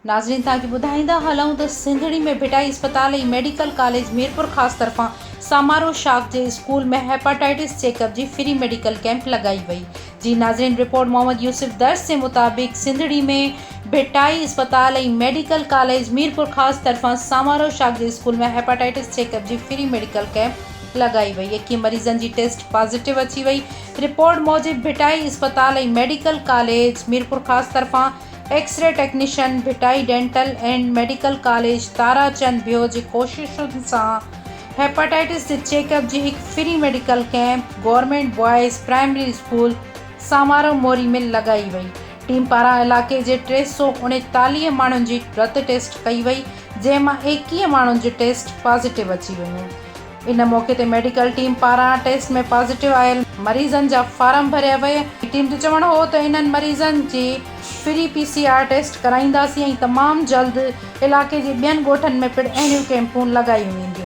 नाज़रीन तव्हांखे ॿुधाईंदा हलूं त सिंधड़ी में भिटाई अस्पताल ऐं मेडिकल कॉलेज मीरपुर ख़ासि तरफ़ां समारो शाख जे स्कूल में हेपाटाइटिस चेकअप जी फ्री मेडिकल कैंप लगाई वई। जी नाज़रीन, रिपोर्ट मोहम्मद यूसुफ दर्स के मुताबिक सिंधड़ी में भिटाई अस्पताल ऐं मेडिकल कॉलेज मीरपुर ख़ासि तरफ़ां समारो शाख जे स्कूल में हेपाटाइटिस चेकअप जी फ्री मेडिकल कैंप लगाई वई। 21 मरीज़न जी टेस्ट पॉजिटिव अची वई। रिपोर्ट मूजिब भिटाई अस्पताल ऐं मेडिकल कॉलेज मीरपुर ख़ासि तरफ़ां x ray technician Bhitai dental and medical college Tarachand बियो जी कोशिशुनि सां हेपाटाइटिस जे चेकअप जी हिकु free medical camp government boys primary school Samaro Mori में लगाई वई। टीम पारां इलाइक़े जे 339 माण्हुनि जी रत टेस्ट कई वई, जंहिंमां 21 माण्हुनि जी टेस्ट पॉजिटिव अची वियूं। इन मौक़े ते मेडिकल टीम पारां टेस्ट में पॉजिटिव आयल मरीज़नि जा फार्म भरिया विया। टीम जो चवणु हो त इन्हनि मरीज़नि जी फ्री PCR टेस्ट कराईंदासीं ऐं तमामु जल्द इलाइक़े जे ॿियनि ॻोठनि में पिणु अहिड़ियूं कैंपूं लॻायूं वेंदियूं।